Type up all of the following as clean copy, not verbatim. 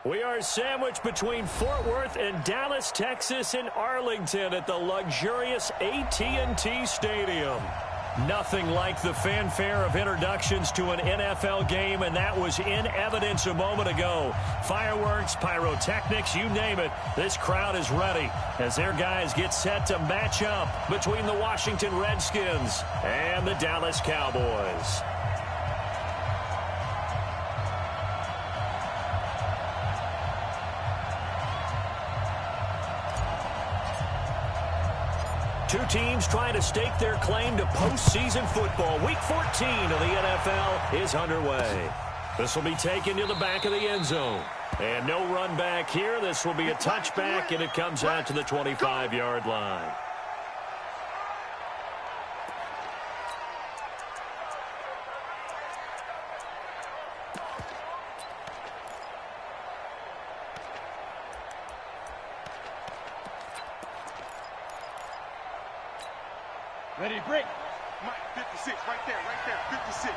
We are sandwiched between Fort Worth and Dallas, Texas, and Arlington at the luxurious AT&T Stadium. Nothing like the fanfare of introductions to an NFL game, and that was in evidence a moment ago. Fireworks, pyrotechnics, you name it. This crowd is ready as their guys get set to match up between the Washington Redskins and the Dallas Cowboys. Two teams trying to stake their claim to postseason football. Week 14 of the NFL is underway. This will be taken to the back of the end zone. And no run back here. This will be a touchback, and it comes out to the 25-yard line. Ready, break. Mike, 56, right there, 56.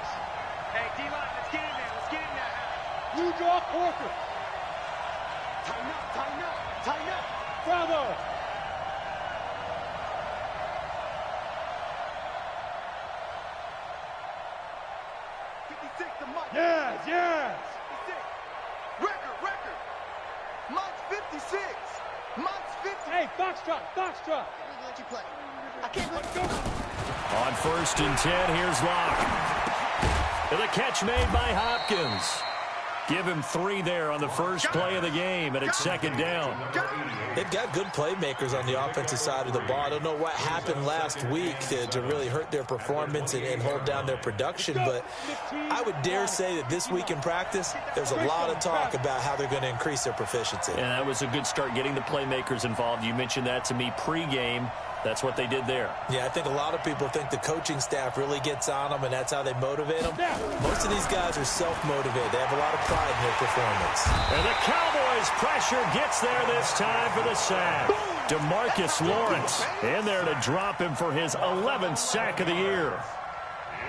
Hey, D-line, let's get in there, Blue draw, Corker. Tighten up. Bravo. To Mike. Yes. 56. Record. Mike's 56. Mike's 50. Hey, Foxtrot. Let you play. I can't let go. On 1st and 10, here's Locke. And the catch made by Hopkins. Give him 3 there on the first play of the game, and it's 2nd down. They've got good playmakers on the offensive side of the ball. I don't know what happened last week to really hurt their performance and hold down their production, but I would dare say that this week in practice, there's a lot of talk about how they're going to increase their proficiency. And that was a good start, getting the playmakers involved. You mentioned that to me pregame. That's what they did there. Yeah, I think a lot of people think the coaching staff really gets on them, and that's how they motivate them. Most of these guys are self-motivated. They have a lot of pride in their performance. And the Cowboys' pressure gets there this time for the sack. DeMarcus Lawrence in there to drop him for his 11th sack of the year.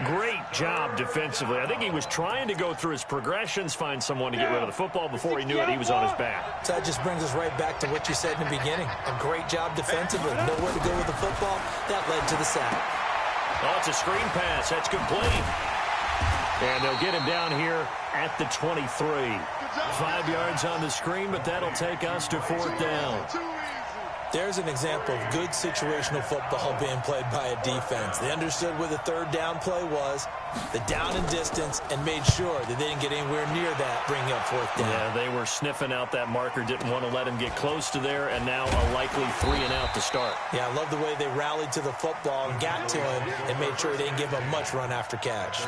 Great job defensively. I think he was trying to go through his progressions, find someone to get rid of the football. Before he knew it, he was on his back. So that just brings us right back to what you said in the beginning. A great job defensively. Nowhere to go with the football. That led to the sack. Oh, it's a screen pass. That's complete. And they'll get him down here at the 23. 5 yards on the screen, but that'll take us to 4th down. There's an example of good situational football being played by a defense. They understood where the 3rd down play was, the down and distance, and made sure that they didn't get anywhere near that, bringing up 4th down. Yeah, they were sniffing out that marker, didn't want to let him get close to there, and now a likely 3 and out to start. Yeah, I love the way they rallied to the football and got to him and made sure they didn't give him much run after catch.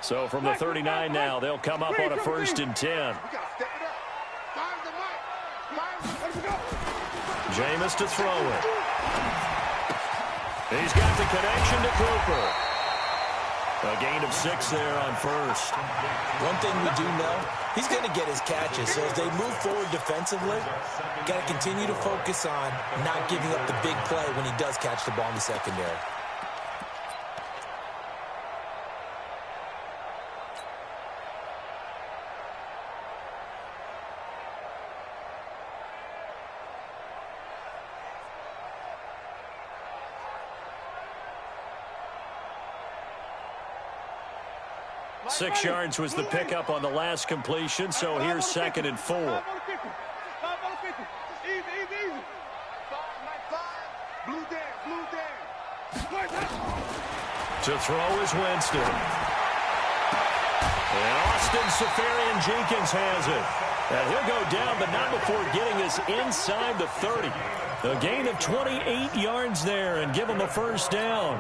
So from the 39 now, they'll come up on a 1st and 10. Jameis to throw it. He's got the connection to Cooper. A gain of 6 there on 1st. One thing we do know, he's going to get his catches. So as they move forward defensively, got to continue to focus on not giving up the big play when he does catch the ball in the secondary. Six yards was the pickup on the last completion, so here's 2nd and 4. To throw is Winston. And Austin Seferian-Jenkins has it. And he'll go down, but not before getting us inside the 30. A gain of 28 yards there, and give him a 1st down.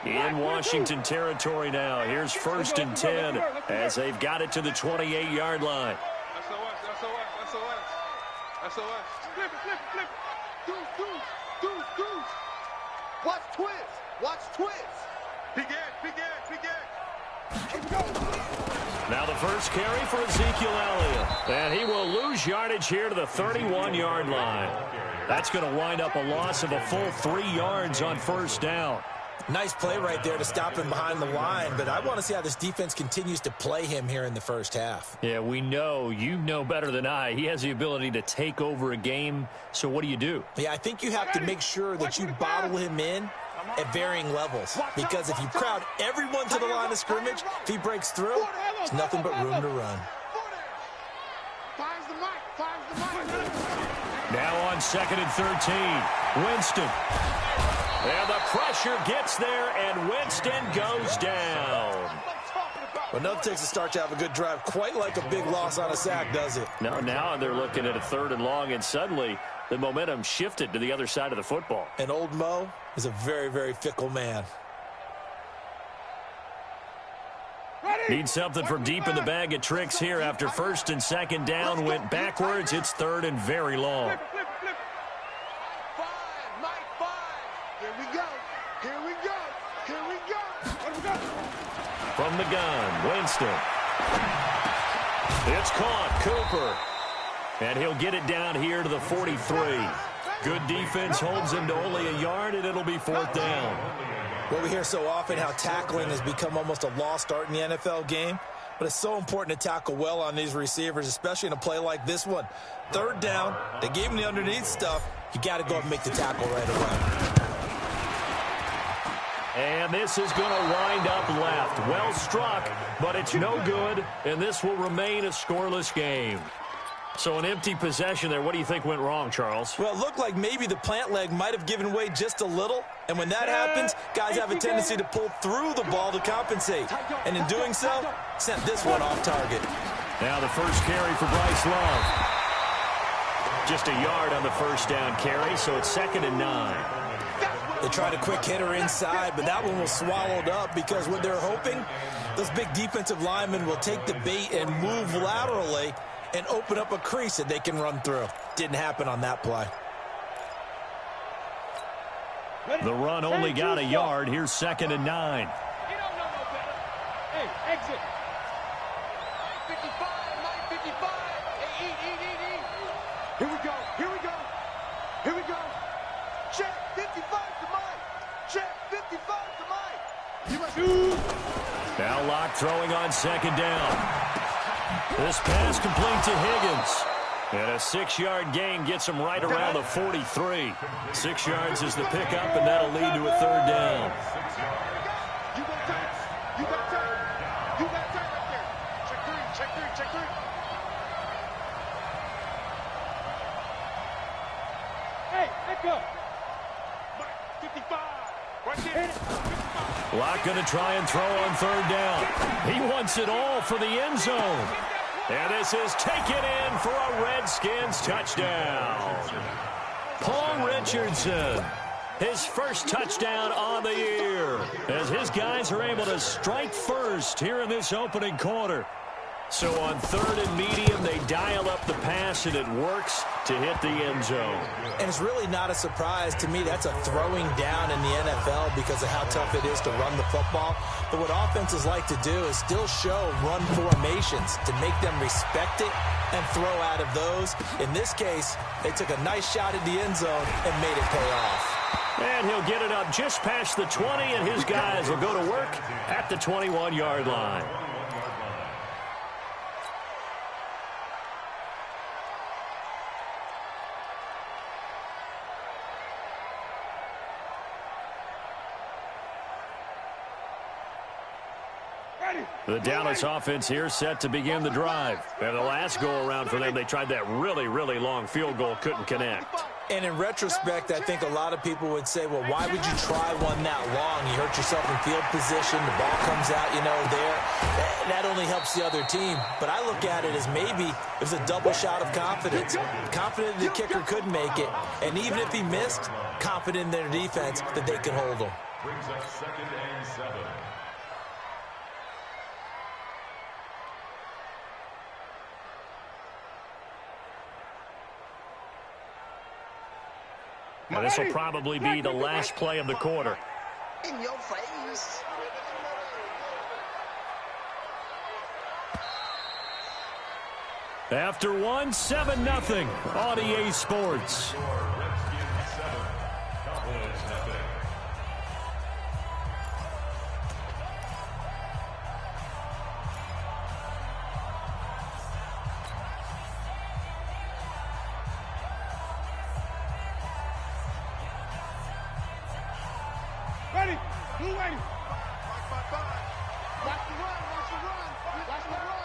In Washington territory now. Here's 1st and 10 as they've got it to the 28-yard line. SOS. Flip it. Deuce. Watch twist. Now the first carry for Ezekiel Elliott. And he will lose yardage here to the 31-yard line. That's going to wind up a loss of a full 3 yards on first down. Nice play right there to stop him behind the line, but I want to see how this defense continues to play him here in the first half. Yeah, we know, you know better than I, he has the ability to take over a game, so what do? Yeah, I think you have to make sure that you bottle him in at varying levels, because if you crowd everyone to the line of scrimmage, if he breaks through, there's nothing but room to run. Now on 2nd and 13, Winston. And the pressure gets there, and Winston goes down. Well, nothing takes a start to have a good drive quite like a big loss on a sack, does it? No, now they're looking at a 3rd and long, and suddenly the momentum shifted to the other side of the football. And old Mo is a very, very fickle man. Need something from deep in the bag of tricks here after 1st and 2nd down. Went backwards. It's 3rd and very long. From the gun, Winston. It's caught, Cooper. And he'll get it down here to the 43. Good defense holds him to only a yard, and it'll be 4th down. Well, we hear so often how tackling has become almost a lost art in the NFL game, but it's so important to tackle well on these receivers, especially in a play like this one. 3rd down, they gave him the underneath stuff. You got to go and make the tackle right away. And this is going to wind up left. Well struck, but it's no good, and this will remain a scoreless game. So an empty possession there. What do you think went wrong, Charles? Well, it looked like maybe the plant leg might have given way just a little, and when that happens, guys have a tendency to pull through the ball to compensate. And in doing so, sent this one off target. Now the first carry for Bryce Love. Just a yard on the first down carry, so it's 2nd and 9. They tried a quick hitter inside, but that one was swallowed up because what they're hoping, those big defensive linemen will take the bait and move laterally and open up a crease that they can run through. Didn't happen on that play. The run only got a yard. Here's 2nd and 9. You don't know no better. Hey, exit. 55, 955. Hey, eat. Here we go. Here we go. Check 55 to Mike. Check 55 to Mike. You must do. Now Locke throwing on 2nd down. This pass complete to Higgins. And a 6-yard gain gets him right around the 43. 6 yards is the pickup, and that'll lead to a 3rd down. You got time right there. Check three. Hey, echo. 55. Right there. Locke going to try and throw on 3rd down. He wants it all for the end zone. And this is taken in for a Redskins touchdown. Paul Richardson, his first touchdown on the year, as his guys are able to strike first here in this opening quarter. So on 3rd and medium, they dial up the pass, and it works to hit the end zone. And it's really not a surprise to me. That's a throwing down in the NFL because of how tough it is to run the football. But what offenses like to do is still show run formations to make them respect it and throw out of those. In this case, they took a nice shot at the end zone and made it pay off. And he'll get it up just past the 20, and his guys will go to work at the 21-yard line. The Dallas offense here set to begin the drive. And the last go-around for them, they tried that really, really long field goal, couldn't connect. And in retrospect, I think a lot of people would say, well, why would you try one that long? You hurt yourself in field position. The ball comes out, there. That only helps the other team. But I look at it as maybe it was a double shot of confidence. Confident the kicker could make it. And even if he missed, confident in their defense that they could hold him. Brings up 2nd and 7. Now, this will probably be the last play of the quarter. In your face. After one, 7-0 on EA Sports. Redskins 7, Cowboys nothing. Ready? Blue ready. 5-5-5. Watch the run. Watch the run. Watch the run.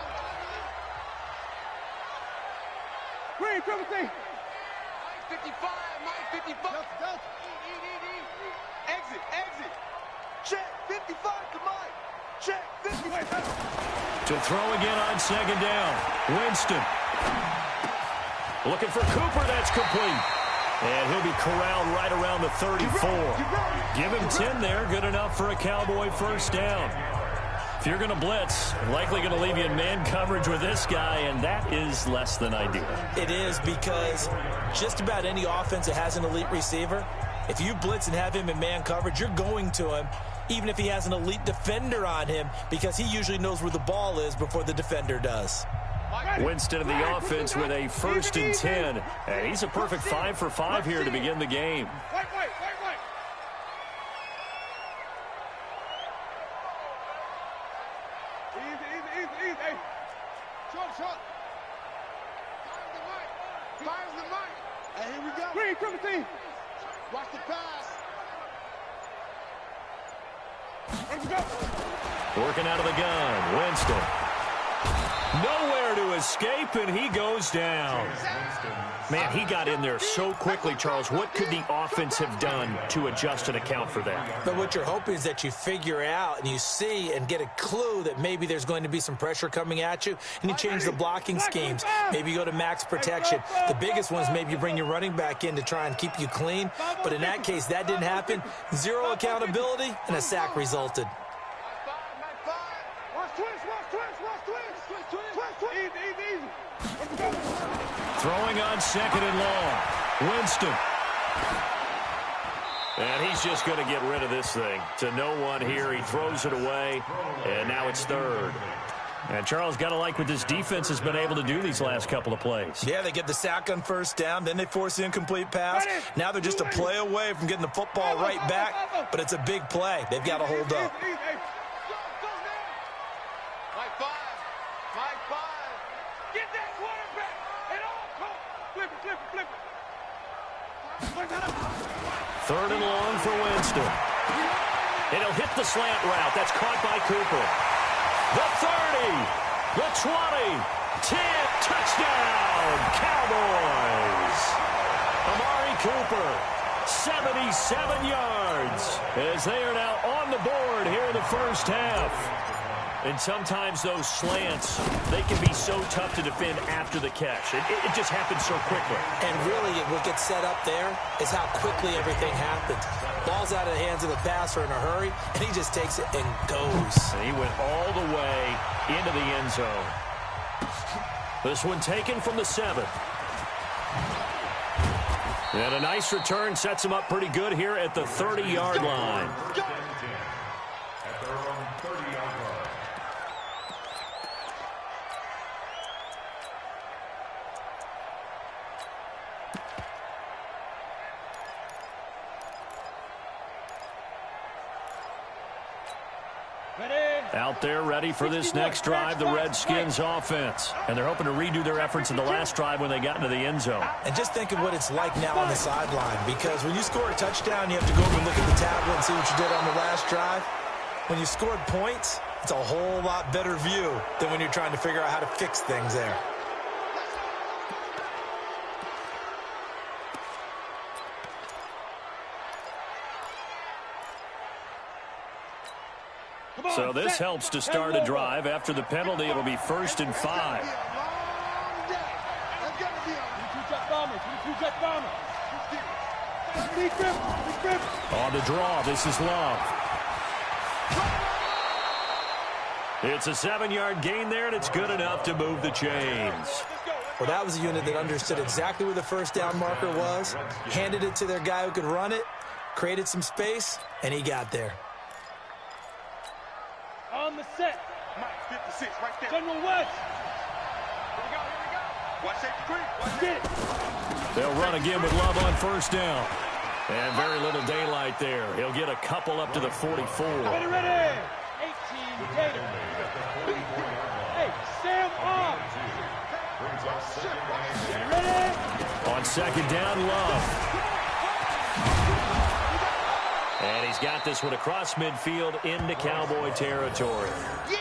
Green, triple T. Mike 55. Mike 55. Go. Eat. Exit. Check. 55 to Mike. Check. 55. To throw again on second down. Winston. Looking for Cooper. That's complete. And he'll be corralled right around the 34. Give him 10 there. Good enough for a Cowboy first down. If you're going to blitz, likely going to leave you in man coverage with this guy, and that is less than ideal. It is, because just about any offense that has an elite receiver, if you blitz and have him in man coverage, you're going to him, even if he has an elite defender on him, because he usually knows where the ball is before the defender does. Winston in the offense with a 1st and 10. And he's a perfect 5 for 5 here to begin the game. Wait. Easy. Hey. Short. Fires the mic. And here we go. Green, triple T. Watch the pass. Let's go. Working out of the gun. Winston. Nowhere to escape, and he goes down. Man, he got in there so quickly, Charles. What could the offense have done to adjust and account for that? But what you're hoping is that you figure out and you see and get a clue that maybe there's going to be some pressure coming at you, and you change the blocking schemes. Maybe you go to max protection. The biggest one is maybe you bring your running back in to try and keep you clean. But in that case, that didn't happen. Zero accountability, and a sack resulted. Throwing on second and long. Winston. And he's just going to get rid of this thing. To no one here. He throws it away. And now it's 3rd. And Charles, got to like what this defense has been able to do these last couple of plays. Yeah, they get the sack on first down. Then they force the incomplete pass. Now they're just a play away from getting the football right back. But it's a big play. They've got to hold up. Get that quarterback. And all. Flip it. 3rd and long for Winston. And he'll hit the slant route. That's caught by Cooper. The 30. The 20. 10. Touchdown. Cowboys. Amari Cooper. 77 yards. As they are now on the board here in the first half. And sometimes those slants, they can be so tough to defend after the catch. It just happens so quickly. And really, what gets set up there is how quickly everything happens. Ball's out of the hands of the passer in a hurry, and he just takes it and goes. And he went all the way into the end zone. This one taken from the 7. And a nice return sets him up pretty good here at the 30-yard line. At their own 30-yard line. Out there ready for this next drive, the Redskins offense. And they're hoping to redo their efforts in the last drive when they got into the end zone. And just think of what it's like now on the sideline, because when you score a touchdown, you have to go over and look at the tablet and see what you did on the last drive. When you scored points, it's a whole lot better view than when you're trying to figure out how to fix things there. So this helps to start a drive. After the penalty, it'll be 1st and 5. On the draw, this is Love. It's a 7-yard gain there, and it's good enough to move the chains. Well, that was a unit that understood exactly where the first down marker was, handed it to their guy who could run it, created some space, and he got there. On the set. Mike, 56, right there. General West. Here we go, here we go. Watch safety creep. Watch it. They'll run again with Love on first down. And very little daylight there. He'll get a couple up to the 44. Ready, ready. 18, Gator. Hey, Sam off. Ready? On second down, Love. And he's got this one across midfield into Cowboy territory.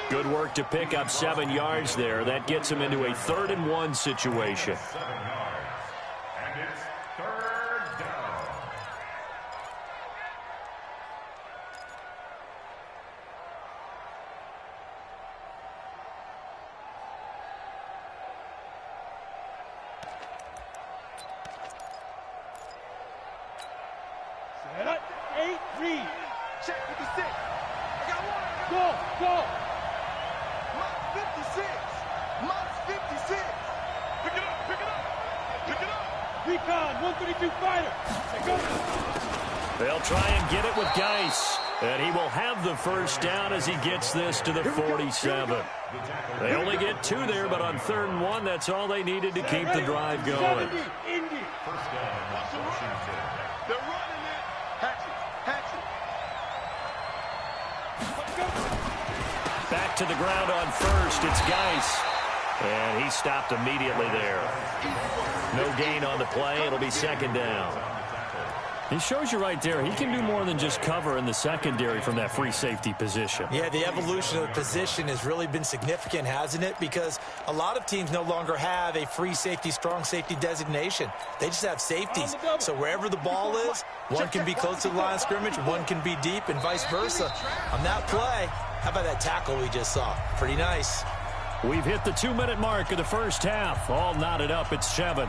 Good work to pick up 7 yards there. That gets him into a 3rd-and-1 situation. And it's 3rd down. Set up. 8, read. Check 56. I got one. Go. Mike 56. Mike 56. Pick it up. Recon, 132 fighter. Go. They'll try and get it with Geis. And he will have the first down as he gets this to the 47. They only get 2 there, but on 3rd and 1, that's all they needed to keep the drive going. Indy. First down, Washington. They're running it. Hatchet. Back to the ground on first. It's Geis. And he stopped immediately there. No gain on the play. It'll be 2nd down. He shows you right there, he can do more than just cover in the secondary from that free safety position. Yeah, the evolution of the position has really been significant, hasn't it? Because a lot of teams no longer have a free safety, strong safety designation. They just have safeties. So wherever the ball is, one can be close to the line of scrimmage, one can be deep, and vice versa. On that play, how about that tackle we just saw? Pretty nice. We've hit the 2-minute mark of the first half. All knotted up at 7.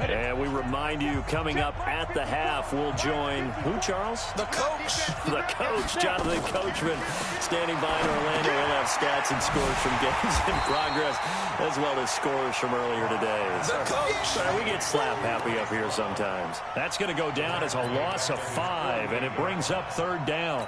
And we remind you, coming up at the half, we'll join who, Charles? The coach. The coach, Jonathan Coachman, standing by in Orlando. We'll have stats and scores from games in progress, as well as scores from earlier today. The coach. Sorry, we get slap happy up here sometimes. That's going to go down as a loss of 5, and it brings up 3rd down.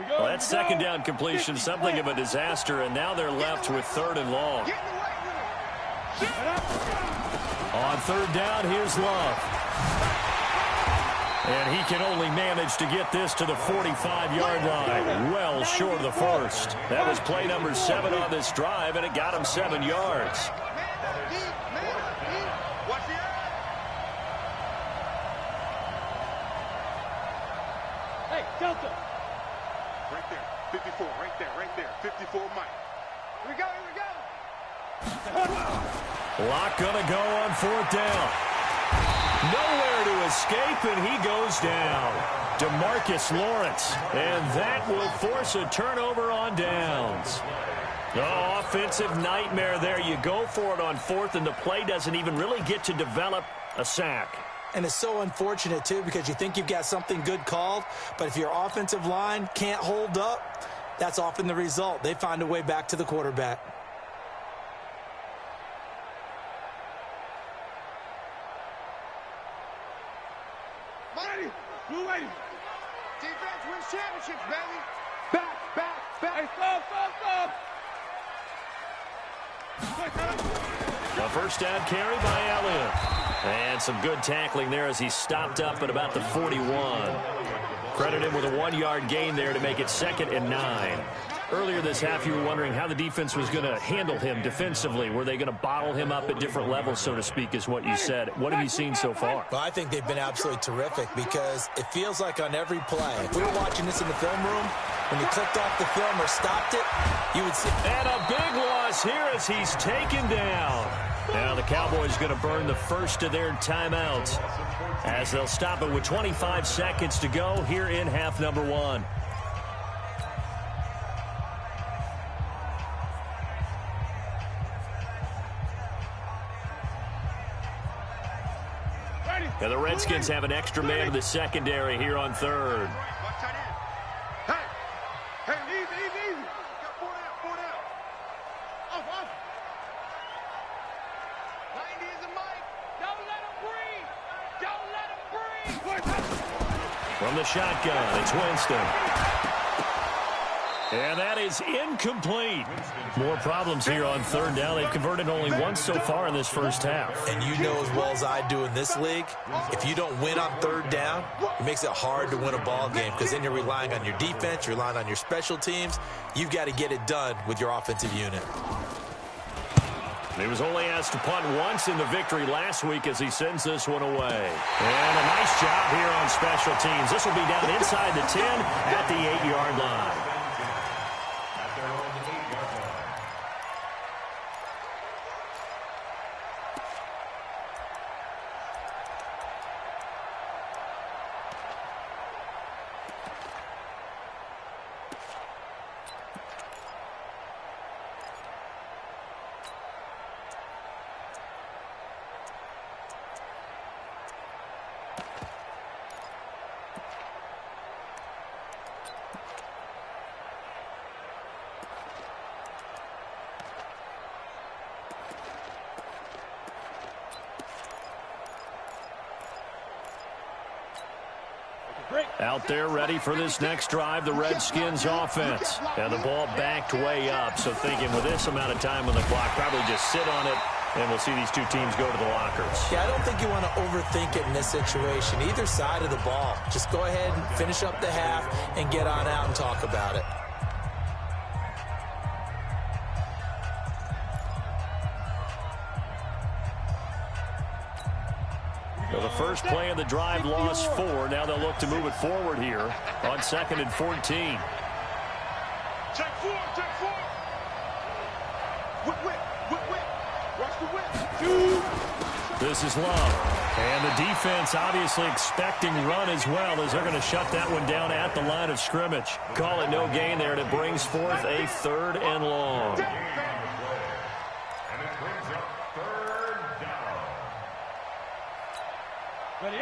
Well, that 2nd down completion, something of a disaster, and now they're left with 3rd and long. On 3rd down, here's Love. And he can only manage to get this to the 45-yard line, well short of the first. That was play number 7 on this drive, and it got him 7 yards. Hey, Delta. Right there, 54, right there, 54, Mike. Here we go. Lock gonna go on 4th down. Nowhere to escape, and he goes down. DeMarcus Lawrence, and that will force a turnover on downs. Oh, offensive nightmare there. You go for it on 4th, and the play doesn't even really get to develop a sack. And it's so unfortunate, too, because you think you've got something good called, but if your offensive line can't hold up, that's often the result. They find a way back to the quarterback. Mighty, blue lady. Defense wins championships, baby. Back. Hey, stop. A first down carry by Elliott. And some good tackling there as he stopped up at about the 41. Credit him with a 1-yard gain there to make it 2nd and 9. Earlier this half, you were wondering how the defense was going to handle him defensively. Were they going to bottle him up at different levels, so to speak, is what you said. What have you seen so far? Well, I think they've been absolutely terrific because it feels like on every play, if we were watching this in the film room, when you clicked off the film or stopped it, you would see. And a big loss here as he's taken down. Now the Cowboys going to burn the first of their timeouts as they'll stop it with 25 seconds to go here in half number one. Now the Redskins have an extra man in the secondary here on third. Hey, easy. Got four down. Off. 90 is the mic. Don't let him breathe. From the shotgun, it's Winston. And that is incomplete. More problems here on third down. They've converted only once so far in this first half. And you know as well as I do in this league, if you don't win on third down, it makes it hard to win a ball game because then you're relying on your defense, you're relying on your special teams. You've got to get it done with your offensive unit. He was only asked to punt once in the victory last week as he sends this one away. And a nice job here on special teams. This will be down inside the 10 at the 8-yard line. Out there ready for this next drive, the Redskins offense. And the ball backed way up, so thinking with this amount of time on the clock, probably just sit on it, and we'll see these two teams go to the lockers. Yeah, I don't think you want to overthink it in this situation. Either side of the ball. Just go ahead and finish up the half and get on out and talk about it. So the first play of the drive lost 4. Now they'll look to move it forward here on 2nd and 14. Check 4. Whip. Watch the whip. This is Love. And the defense obviously expecting run as well as they're going to shut that one down at the line of scrimmage. Call it no gain there, and it brings forth a 3rd and long.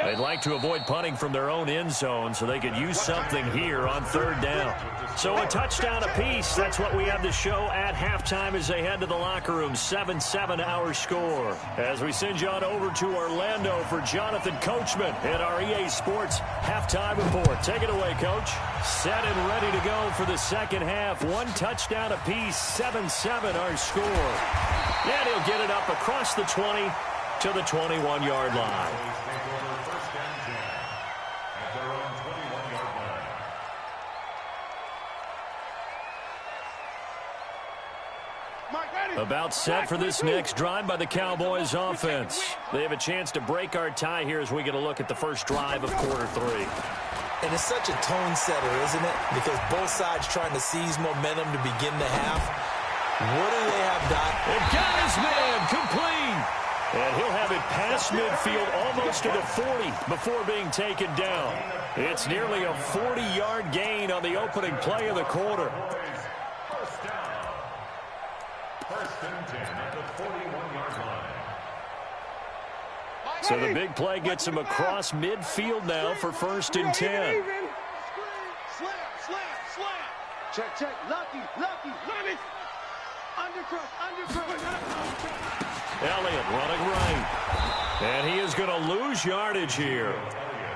They'd like to avoid punting from their own end zone so they could use something here on 3rd down. So a touchdown apiece. That's what we have to show at halftime as they head to the locker room. 7-7 our score. As we send you on over to Orlando for Jonathan Coachman at our EA Sports halftime report. Take it away, Coach. Set and ready to go for the second half. 1 touchdown apiece. 7-7 our score. And he'll get it up across the 20 to the 21-yard line. About set for this next drive by the Cowboys offense. They have a chance to break our tie here as we get a look at the first drive of quarter 3. And it's such a tone setter, isn't it? Because both sides trying to seize momentum to begin the half. What do they have, Doc? And got his man complete. And he'll have it past midfield almost to the 40 before being taken down. It's nearly a 40-yard gain on the opening play of the quarter. So the big play gets him across midfield now for 1st and 10. Slam. Check. Lucky. Undercross. Elliott running right. And he is going to lose yardage here.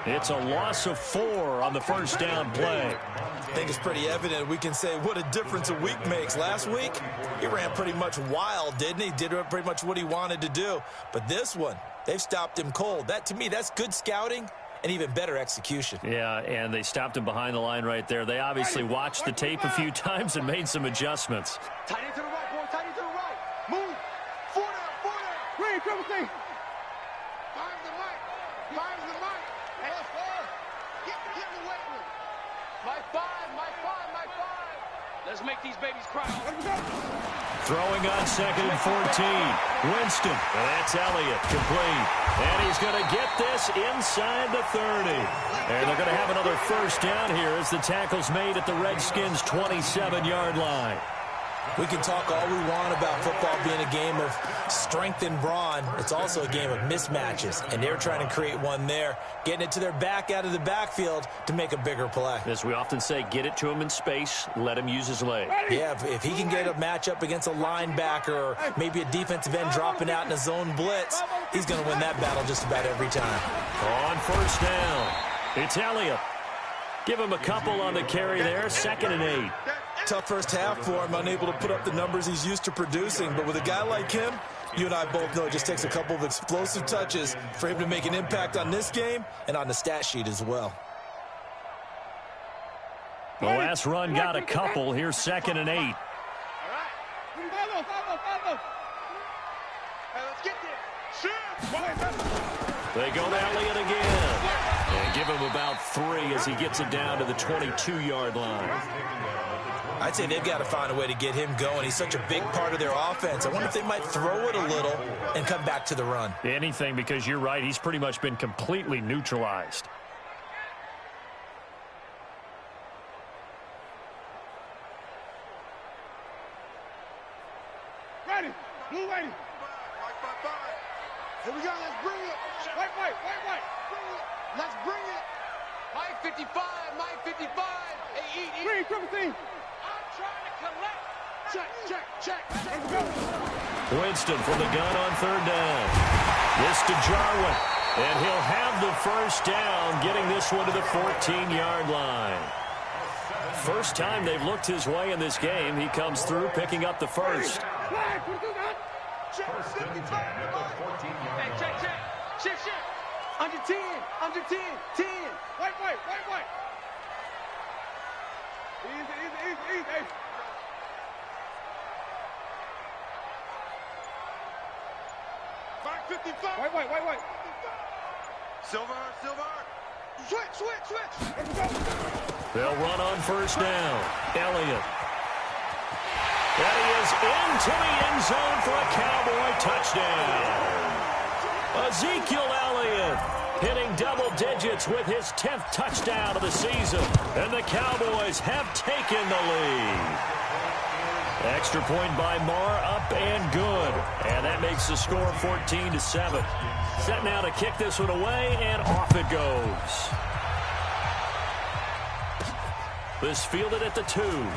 It's a loss of 4 on the first down play. I think it's pretty evident. We can say what a difference a week makes. Last week, he ran pretty much wild, didn't he? Did pretty much what he wanted to do. But this one, they've stopped him cold. That, to me, that's good scouting and even better execution. Yeah, and they stopped him behind the line right there. They obviously watched the tape a few times and made some adjustments. Tight end to the right, boy. Tight end to the right. Move. 4 down. Green, triple C. Finds the mic. Get in the weight room. My five. Let's make these babies cry. Throwing on 2nd and 14. Winston. And that's Elliott. Complete. And he's going to get this inside the 30. And they're going to have another first down here as the tackle's made at the Redskins' 27-yard line. We can talk all we want about football being a game of strength and brawn. It's also a game of mismatches, and they're trying to create one there, getting it to their back out of the backfield to make a bigger play. As we often say, get it to him in space, let him use his leg. Yeah, if he can get a matchup against a linebacker or maybe a defensive end dropping out in a zone blitz, he's going to win that battle just about every time. On first down, it's Elliott. Give him a couple on the carry there, 2nd and 8. Tough first half for him, unable to put up the numbers he's used to producing. But with a guy like him, you and I both know it just takes a couple of explosive touches for him to make an impact on this game and on the stat sheet as well. The last run got a couple. Here's 2nd and 8. All right. Hey, let's get there. Shoot. They go to Elliott again. And give him about 3 as he gets it down to the 22-yard line. I'd say they've got to find a way to get him going. He's such a big part of their offense. I wonder if they might throw it a little and come back to the run. Anything, because you're right. He's pretty much been completely neutralized. Ready. Blue ready. Here we go. Let's bring it. White. Let's bring it. Mike 55. Hey, eat. Green, triple team. I'm trying to collect. Check. Let's go. Winston from the gun on 3rd down. This to Jarwin. And he'll have the first down, getting this one to the 14-yard line. First time they've looked his way in this game. He comes through, picking up the first. Check. 55. Hey, check. Under 10. 10. White. Easy. Hey. Back 55. White. Silver. Switch. They'll run on first down. Elliott. And he is into the end zone for a Cowboy touchdown. Ezekiel Elliott hitting double digits with his 10th touchdown of the season. And the Cowboys have taken the lead. Extra point by Marr, up and good. And that makes the score 14-7. Set now to kick this one away, and off it goes. This fielded at the 2.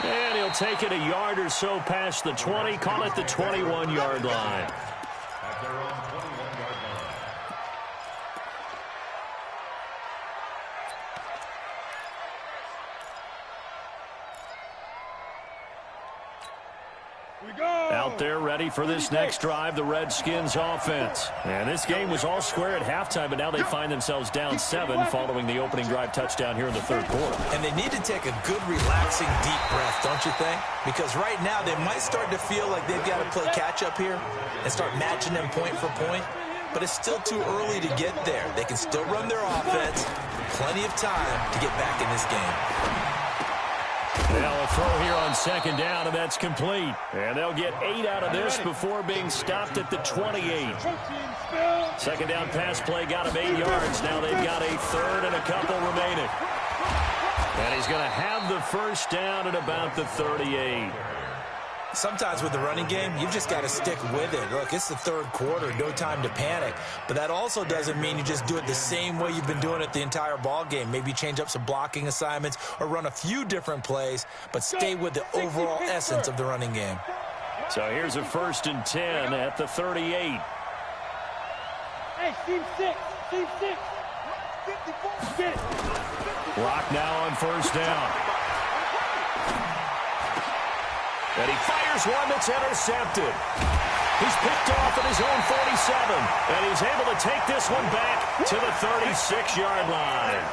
And he'll take it a yard or so past the 20, call it the 21-yard line. At their own 21-yard line. Out there ready for this next drive, the Redskins offense. And this game was all square at halftime, but now they find themselves down 7 following the opening drive touchdown here in the 3rd quarter. And they need to take a good, relaxing, deep breath, don't you think? Because right now they might start to feel like they've got to play catch-up here and start matching them point for point. But it's still too early to get there. They can still run their offense. Plenty of time to get back in this game. Now a throw here on 2nd down, and that's complete. And they'll get 8 out of this before being stopped at the 28. 2nd down pass play got him 8 yards. Now they've got a 3rd and a couple remaining. And he's going to have the first down at about the 38. Sometimes with the running game, you've just got to stick with it. Look, it's the 3rd quarter, no time to panic. But that also doesn't mean you just do it the same way you've been doing it the entire ball game. Maybe change up some blocking assignments or run a few different plays, but stay with the overall essence of the running game. So here's a 1st and 10 at the 38. Hey, team 6. 54. Rock now on first down. And he fires one that's intercepted. He's picked off at his own 47. And he's able to take this one back to the 36-yard line.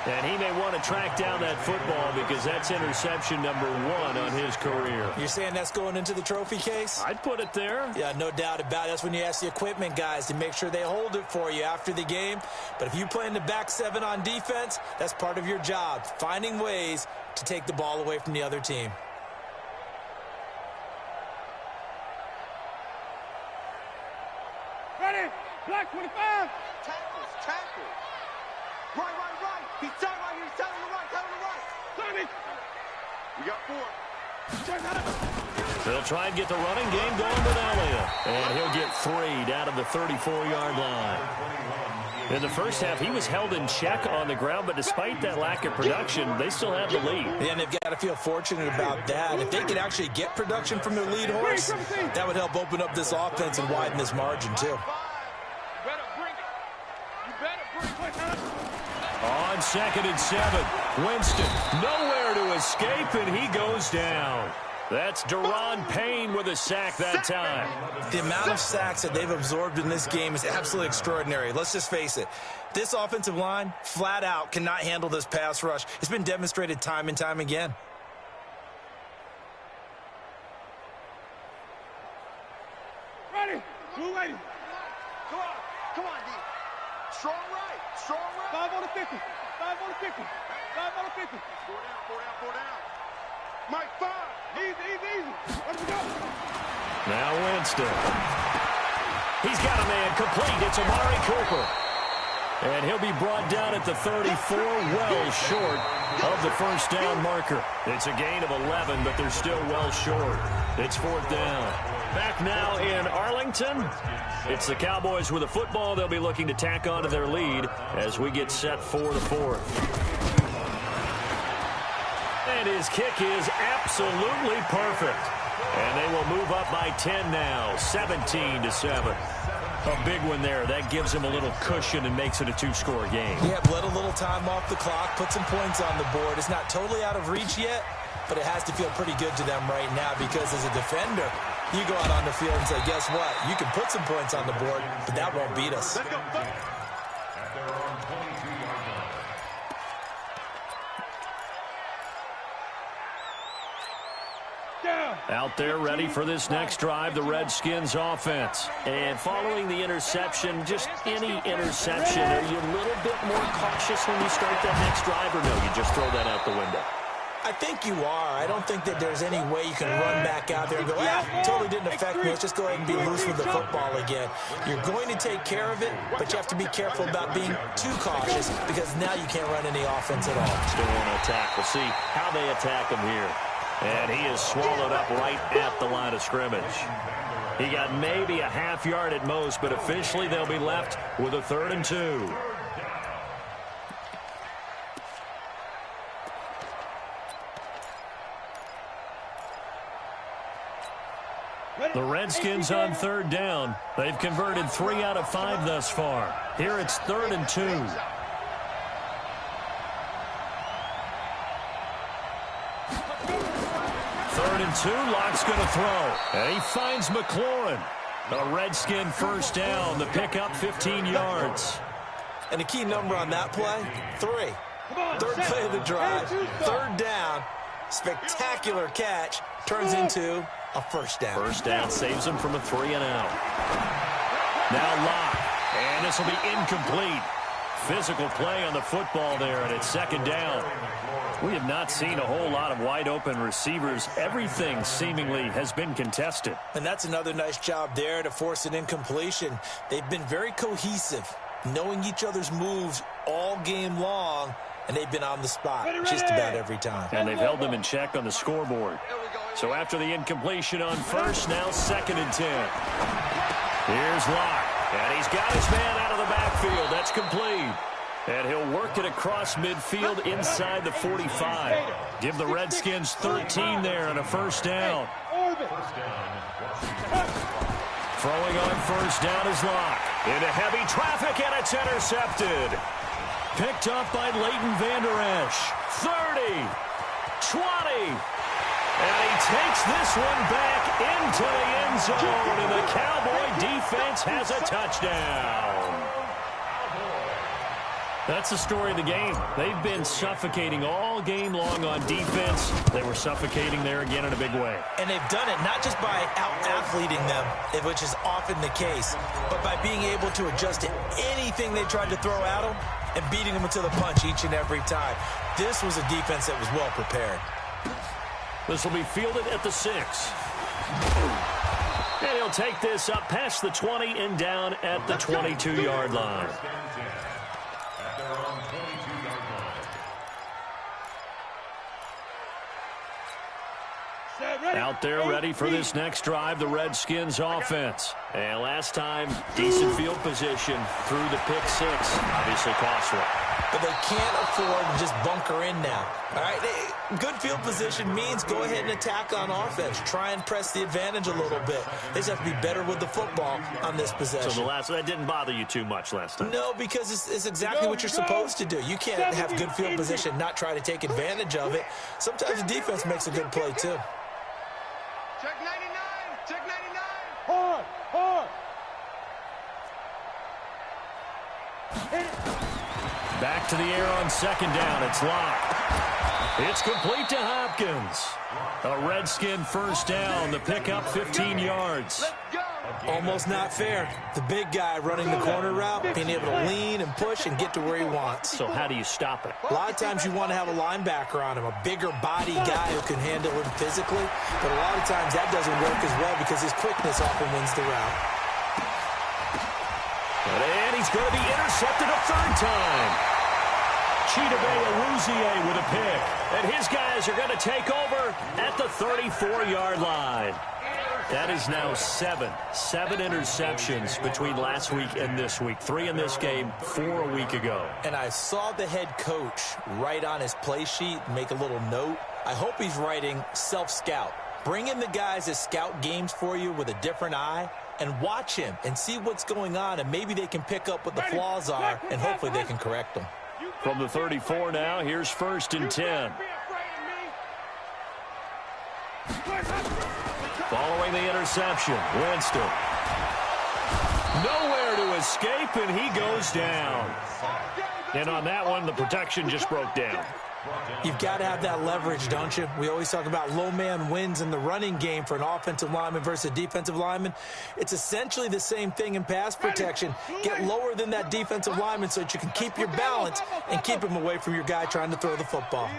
And he may want to track down that football because that's interception number 1 on his career. You're saying that's going into the trophy case? I'd put it there. Yeah, no doubt about it. That's when you ask the equipment guys to make sure they hold it for you after the game. But if you play in the back 7 on defense, that's part of your job, finding ways to take the ball away from the other team. Ready? Black 25. Tackles. Right. He's tight right here. He's tight on the right. We got 4. They'll try and get the running game going with Elliott. And he'll get 3 down to the 34-yard line. In the first half, he was held in check on the ground, but despite that lack of production, they still have the lead. Yeah, and they've got to feel fortunate about that. If they could actually get production from their lead horse, that would help open up this offense and widen this margin, too. On 2nd and 7, Winston nowhere to escape, and he goes down. That's Deron Payne with a sack that time. The amount of sacks that they've absorbed in this game is absolutely extraordinary. Let's just face it. This offensive line, flat out, cannot handle this pass rush. It's been demonstrated time and time again. Ready? Blue lady. Come on, D. Strong right. 5 on the 50. 5 on the 50. 5 on the 50. 4 down. Mike, 5. Easy. Let's go. Now Winston. He's got a man complete. It's Amari Cooper. And he'll be brought down at the 34, well short of the first down marker. It's a gain of 11, but they're still well short. It's 4th down. Back now in Arlington. It's the Cowboys with a football. They'll be looking to tack on to their lead as we get set for the 4th. And his kick is absolutely perfect. And they will move up by 10 now, 17-7. A big one there. That gives him a little cushion and makes it a 2-score game. Yeah, let a little time off the clock, put some points on the board. It's not totally out of reach yet, but it has to feel pretty good to them right now because as a defender, you go out on the field and say, guess what? You can put some points on the board, but that won't beat us. Out there ready for this next drive, the Redskins offense. And following the interception, just any interception, are you a little bit more cautious when you start that next drive, or no, you just throw that out the window? I think you are. I don't think that there's any way you can run back out there and go, totally didn't affect me. Let's just go ahead and be loose with the football again. You're going to take care of it, but you have to be careful about being too cautious because now you can't run any offense at all. Still want to attack. We'll see how they attack him here. And he is swallowed up right at the line of scrimmage. He got maybe a half yard at most, but officially they'll be left with a 3rd and 2. The Redskins on 3rd down. They've converted 3 out of 5 thus far. Here it's 3rd and 2. 3rd and 2, Locke's going to throw. And he finds McLaurin. A Redskin first down, the pickup 15 yards. And the key number on that play, 3. 3rd play of the drive, 3rd down, spectacular catch, turns into a first down. First down saves him from a 3 and out. Now Locke, and this will be incomplete. Physical play on the football there, and it's 2nd down. We have not seen a whole lot of wide-open receivers. Everything seemingly has been contested. And that's another nice job there to force an incompletion. They've been very cohesive, knowing each other's moves all game long, and they've been on the spot just about every time. And they've held them in check on the scoreboard. So after the incompletion on first, now 2nd and 10. Here's Locke, and he's got his man out of the backfield. That's complete. And he'll work it across midfield inside the 45. Give the Redskins 13 there and a first down. Throwing on first down is Locke. Into heavy traffic, and it's intercepted. Picked up by Leighton Vander Esch. 30, 20. And he takes this one back into the end zone, and the Cowboy defense has a touchdown. That's the story of the game. They've been suffocating all game long on defense. They were suffocating there again in a big way. And they've done it not just by out-athleting them, which is often the case, but by being able to adjust to anything they tried to throw at them and beating them to the punch each and every time. This was a defense that was well prepared. This will be fielded at the 6. And he'll take this up past the 20 and down at the 22-yard line. Out there ready for this next drive, the Redskins offense. And last time, decent field position through the pick 6. Obviously costly. But they can't afford to just bunker in now. All right, good field position means go ahead and attack on offense. Try and press the advantage a little bit. They just have to be better with the football on this possession. So that didn't bother you too much last time? No, because it's exactly what you're supposed to do. You can't have good field position, not try to take advantage of it. Sometimes the defense makes a good play, too. Check 99. Check 99. Hard. Back to the air on second down. It's locked. It's complete to Hopkins. A Redskin first down. The pickup 15 yards. Let's go. Almost not fair. The big guy running the corner route, being able to lean and push and get to where he wants. So how do you stop it? A lot of times you want to have a linebacker on him, a bigger body guy who can handle him physically. But a lot of times that doesn't work as well because his quickness often wins the route. And he's going to be intercepted a third time. Chidobe Awuzie with a pick. And his guys are going to take over at the 34-yard line. That is now 7 interceptions between last week and this week. 3 in this game, 4 a week ago. And I saw the head coach write on his play sheet, make a little note. I hope he's writing self-scout. Bring in the guys that scout games for you with a different eye and watch him and see what's going on, and maybe they can pick up what the flaws are, and hopefully they can correct them. From the 34 now, here's 1st and 10. Following the interception, Winston. Nowhere to escape, and he goes down. And on that one, the protection just broke down. You've got to have that leverage, don't you? We always talk about low man wins in the running game for an offensive lineman versus a defensive lineman. It's essentially the same thing in pass protection. Get lower than that defensive lineman so that you can keep your balance and keep him away from your guy trying to throw the football.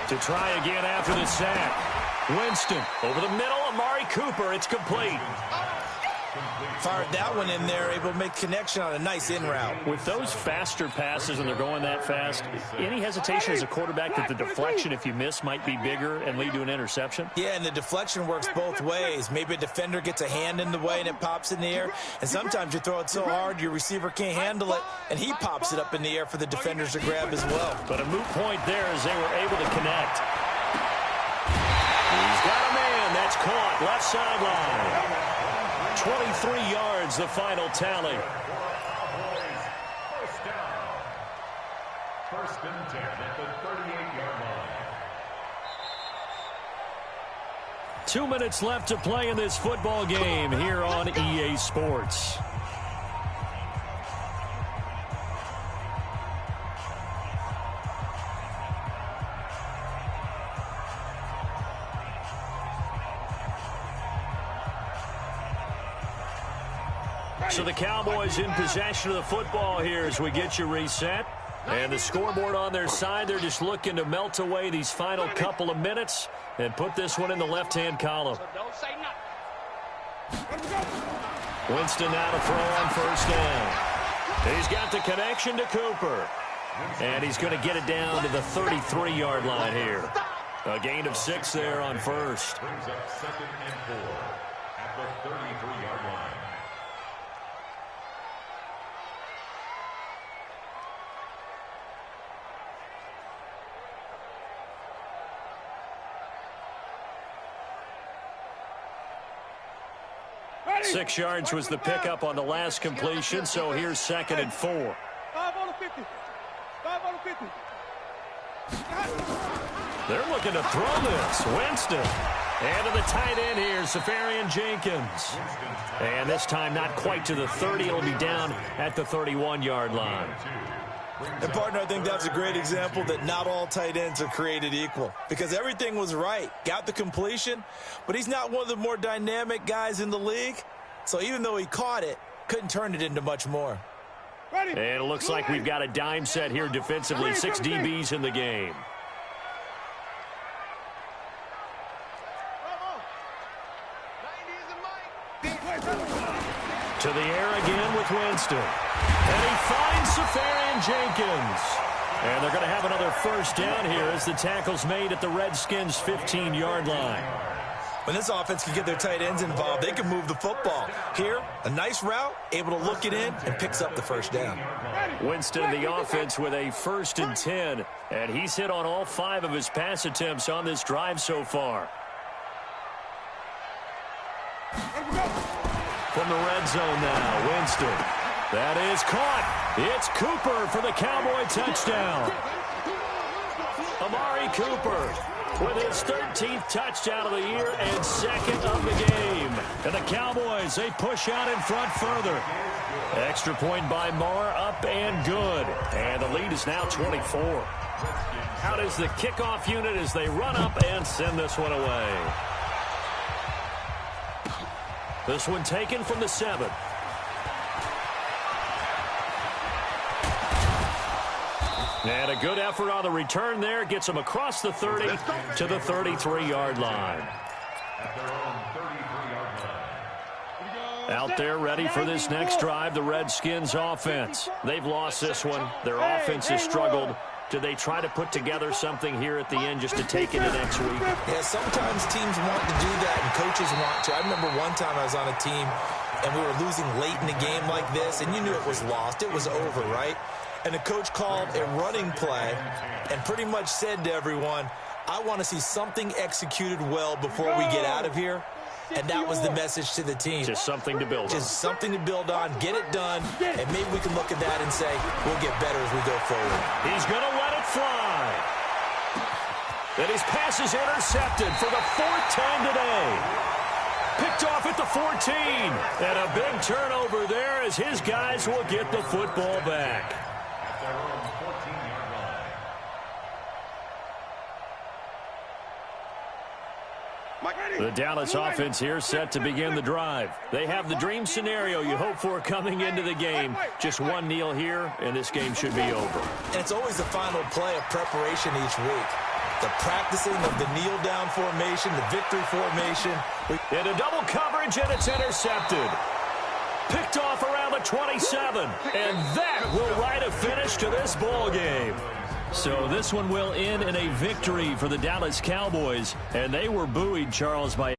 To try again after the sack. Winston over the middle, Amari Cooper. It's complete. Fired that one in there, able to make connection on a nice in route. With those faster passes and they're going that fast, any hesitation as a quarterback that the deflection, if you miss, might be bigger and lead to an interception? Yeah, and the deflection works both ways. Maybe a defender gets a hand in the way and it pops in the air. And sometimes you throw it so hard your receiver can't handle it, and he pops it up in the air for the defenders to grab as well. But a moot point there as they were able to connect. He's got a man. That's caught. Left sideline. 23 yards, the final tally. First down. 1st and 10 at the 38-yard line. 2 minutes left to play in this football game here on EA Sports. So the Cowboys in possession of the football here as we get you reset. And the scoreboard on their side, they're just looking to melt away these final couple of minutes and put this one in the left-hand column. Winston now to throw on first down. He's got the connection to Cooper. And he's going to get it down to the 33-yard line here. A gain of 6 there on first. Brings up 2nd and 4 at the 33-yard line. Ready. 6 yards was the pickup on the last completion, so here's 2nd and 4. 5 on the 50. 5 on the 50. They're looking to throw this. Winston. And to the tight end here, Safarian Jenkins. And this time not quite to the 30. It'll be down at the 31-yard line. And, partner, I think that's a great example that not all tight ends are created equal, because everything was right. Got the completion, but he's not one of the more dynamic guys in the league. So even though he caught it, couldn't turn it into much more. And it looks like we've got a dime set here defensively. 6 DBs in the game. To the air again with Winston. And he finds Safarian Jenkins. And they're going to have another first down here as the tackle's made at the Redskins' 15-yard line. When this offense can get their tight ends involved, they can move the football. Here, a nice route, able to look it in, and picks up the first down. Winston, the offense, with a 1st and 10. And he's hit on all 5 of his pass attempts on this drive so far. From the red zone now, Winston. That is caught. It's Cooper for the Cowboy touchdown. Amari Cooper with his 13th touchdown of the year and 2nd of the game. And the Cowboys, they push out in front further. Extra point by Marr, up and good. And the lead is now 24. Out is the kickoff unit as they run up and send this one away. This one taken from the 7. And a good effort on the return there. Gets him across the 30 to the 33-yard line. Out there ready for this next drive, the Redskins offense. They've lost this one. Their offense has struggled. Do they try to put together something here at the end just to take into next week? Yeah, sometimes teams want to do that and coaches want to. I remember one time I was on a team and we were losing late in a game like this, and you knew it was lost. It was over, right? And the coach called a running play and pretty much said to everyone, I want to see something executed well before we get out of here. And that was the message to the team. Just something to build on. Just something to build on, get it done, and maybe we can look at that and say, we'll get better as we go forward. He's going to let it fly. And his pass is intercepted for the 4th time today. Picked off at the 14. And a big turnover there as his guys will get the football back. The Dallas offense here set to begin the drive. They have the dream scenario you hope for coming into the game. Just one kneel here, and this game should be over. And it's always the final play of preparation each week. The practicing of the kneel-down formation, the victory formation. Into double coverage, and it's intercepted. Picked off around the 27, and that will write a finish to this ball game. So this one will end in a victory for the Dallas Cowboys, and they were buoyed, Charles, by